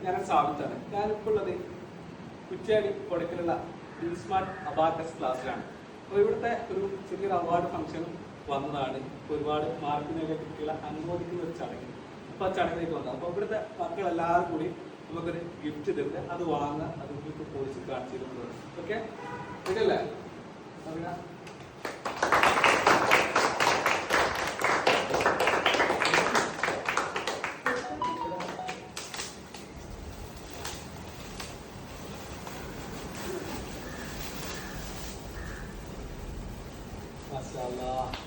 ഞാൻ സാബിത്താണ്. ഞാനിപ്പോൾ ഉള്ളത് കുറ്റ്യാടി കൊടക്കലുള്ള സ്മാർട്ട് അബാക്കസ് ക്ലാസ്സിലാണ്. അപ്പോൾ ഇവിടുത്തെ ഒരു ചെറിയൊരു അവാർഡ് ഫംഗ്ഷൻ വന്നതാണ്. ഒരുപാട് മാർക്ക് നേടിയ കുട്ടികളെ അനുമോദിക്കുന്ന ഒരു ചടങ്ങ്. അപ്പോൾ ആ ചടങ്ങിലേക്ക് വന്നത്. അപ്പോൾ ഇവിടുത്തെ മക്കളെല്ലാവരും കൂടി നമുക്കൊരു ഗിഫ്റ്റ് തരുന്നത്, അത് വാങ്ങുക, അത് നിങ്ങൾക്ക് പോളിസി കാണിച്ചു തരുന്നത്. ഓക്കെ, ശരിയല്ലേ?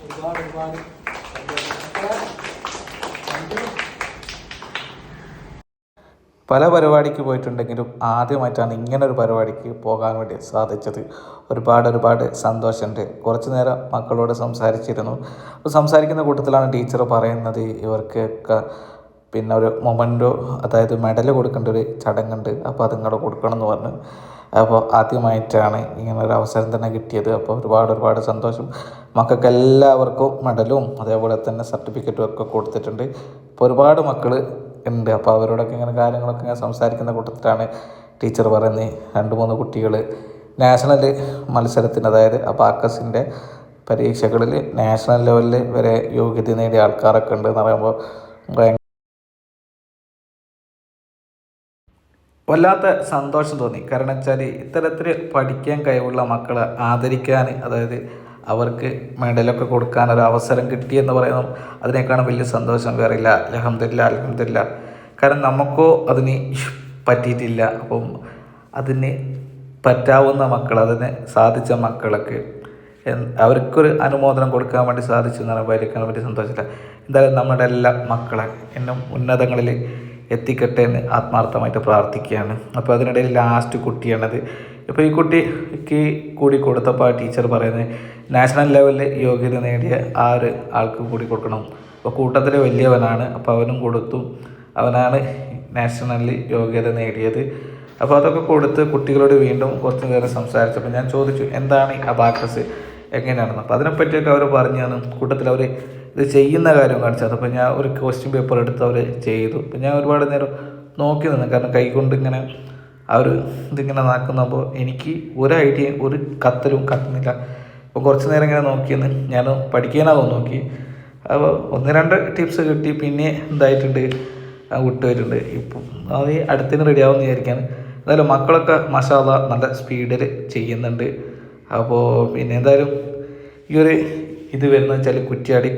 ഒരുപാട് പല പരിപാടിക്ക് പോയിട്ടുണ്ടെങ്കിലും ആദ്യമായിട്ടാണ് ഇങ്ങനൊരു പരിപാടിക്ക് പോകാൻ വേണ്ടി സാധിച്ചത്. ഒരുപാട് സന്തോഷമുണ്ട്. കുറച്ച് നേരം മക്കളോട് സംസാരിച്ചിരുന്നു. അപ്പോൾ സംസാരിക്കുന്ന കൂട്ടത്തിലാണ് ടീച്ചർ പറയുന്നത് ഇവർക്കൊക്കെ പിന്നെ ഒരു മൊമെൻറ്റോ, അതായത് മെഡൽ കൊടുക്കേണ്ട ഒരു ചടങ്ങുണ്ട്, അപ്പോൾ അതിങ്ങോട്ട് കൊടുക്കണം എന്ന് പറഞ്ഞു. അപ്പോൾ ആദ്യമായിട്ടാണ് ഇങ്ങനൊരു അവസരം തന്നെ കിട്ടിയത്. അപ്പോൾ ഒരുപാട് സന്തോഷം. മക്കൾക്ക് എല്ലാവർക്കും മെഡലും അതേപോലെ തന്നെ സർട്ടിഫിക്കറ്റും ഒക്കെ കൊടുത്തിട്ടുണ്ട്. ഇപ്പോൾ ഒരുപാട് മക്കൾ ഉണ്ട്. അപ്പോൾ അവരോടൊക്കെ ഇങ്ങനെ കാര്യങ്ങളൊക്കെ ഇങ്ങനെ സംസാരിക്കുന്ന കൂട്ടത്തിലാണ് ടീച്ചർ പറയുന്നത് 2-3 കുട്ടികൾ നാഷണൽ മത്സരത്തിന്, അതായത് അബാക്കസിൻ്റെ പരീക്ഷകളിൽ നാഷണൽ ലെവലിൽ വരെ യോഗ്യത നേടിയ ആൾക്കാരൊക്കെ ഉണ്ട് എന്ന് പറയുമ്പോൾ വല്ലാത്ത സന്തോഷം തോന്നി. കാരണം വെച്ചാൽ ഇത്തരത്തിൽ പഠിക്കാൻ കഴിവുള്ള മക്കളെ ആദരിക്കാൻ, അതായത് അവർക്ക് മെഡലൊക്കെ കൊടുക്കാൻ ഒരു അവസരം കിട്ടിയെന്ന് പറയുന്നു, അതിനേക്കാളും വലിയ സന്തോഷം വേറെ ഇല്ല. അൽഹംദുലില്ലാ. കാരണം നമുക്കോ അതിന് പറ്റിയിട്ടില്ല. അപ്പം അതിന് പറ്റാവുന്ന മക്കൾ, അതിന് സാധിച്ച മക്കളൊക്കെ അവർക്കൊരു അനുമോദനം കൊടുക്കാൻ വേണ്ടി സാധിച്ചു എന്ന് പറയുമ്പോൾ അതിനേക്കാളും വലിയ സന്തോഷമില്ല. എന്തായാലും നമ്മുടെ എല്ലാ മക്കളെ എന്നും ഉന്നതങ്ങളിൽ എത്തിക്കട്ടെ എന്ന് ആത്മാർത്ഥമായിട്ട് പ്രാർത്ഥിക്കുകയാണ്. അപ്പോൾ അതിനിടയിൽ ലാസ്റ്റ് കുട്ടിയാണത്. ഇപ്പോൾ ഈ കുട്ടിക്ക് കൂടി കൊടുത്തപ്പോൾ ആ ടീച്ചർ പറയുന്നത് നാഷണൽ ലെവലിൽ യോഗ്യത നേടിയ ആ ഒരു ആൾക്ക് കൂടി കൊടുക്കണം. അപ്പോൾ കൂട്ടത്തിൽ വലിയവനാണ്, അപ്പോൾ അവനും കൊടുത്തു. അവനാണ് നാഷണലിൽ യോഗ്യത നേടിയത്. അപ്പോൾ അതൊക്കെ കൊടുത്ത് കുട്ടികളോട് വീണ്ടും കുറച്ച് നേരം സംസാരിച്ചപ്പോൾ ഞാൻ ചോദിച്ചു എന്താണ് ഈ അബാക്കസ്, എങ്ങനെയാണെന്ന്. അപ്പോൾ അതിനെപ്പറ്റിയൊക്കെ അവർ പറഞ്ഞു തന്നു. കൂട്ടത്തിൽ അവർ ഇത് ചെയ്യുന്ന കാര്യം കാണിച്ചത്. അപ്പോൾ ഞാൻ ഒരു ക്വസ്റ്റ്യൻ പേപ്പർ എടുത്ത് അവർ ചെയ്തു. അപ്പോൾ ഞാൻ ഒരുപാട് നേരം നോക്കി നിന്നു. കാരണം കൈകൊണ്ട് ഇങ്ങനെ അവർ ഇതിങ്ങനെ നാക്കുന്നപ്പോൾ എനിക്ക് ഒരു ഐഡിയയും ഒരു കത്തലും കത്തുന്നില്ല. അപ്പോൾ കുറച്ച് നേരം ഇങ്ങനെ നോക്കിയെന്ന് ഞാൻ പഠിക്കാനാവും നോക്കി. അപ്പോൾ 1-2 ടിപ്സ് കിട്ടി. പിന്നെ എന്തായിട്ടുണ്ട്, വിട്ടുവരുന്നുണ്ട്. ഇപ്പം അത് അടുത്തിന് റെഡിയാവുമെന്ന് വിചാരിക്കാൻ. എന്തായാലും മക്കളൊക്കെ മാഷാ അല്ലാഹ് നല്ല സ്പീഡിൽ ചെയ്യുന്നുണ്ട്. അപ്പോൾ പിന്നെ എന്തായാലും ഈ ഒരു ഇത് വരുന്നത് വെച്ചാൽ കുറ്റ്യാടി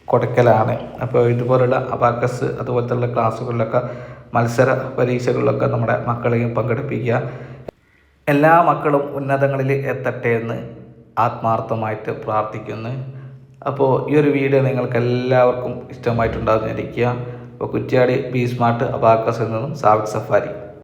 കൊടക്കലാണ്. അപ്പോൾ ഇതുപോലുള്ള അബാക്കസ് അതുപോലത്തുള്ള ക്ലാസ്സുകളിലൊക്കെ മത്സര പരീക്ഷകളിലൊക്കെ നമ്മുടെ മക്കളെയും പങ്കെടുപ്പിക്കുക. എല്ലാ മക്കളും ഉന്നതങ്ങളിൽ എത്തട്ടെ എന്ന് ആത്മാർത്ഥമായിട്ട് പ്രാർത്ഥിക്കുന്നു. അപ്പോൾ ഈ ഒരു വീഡിയോ നിങ്ങൾക്ക് എല്ലാവർക്കും ഇഷ്ടമായിട്ടുണ്ടാകുന്നിരിക്കുക. അപ്പോൾ കുറ്റ്യാടി ബി സ്മാർട്ട് അബാക്കസ് എന്നതും സാബിക് സഫാരി.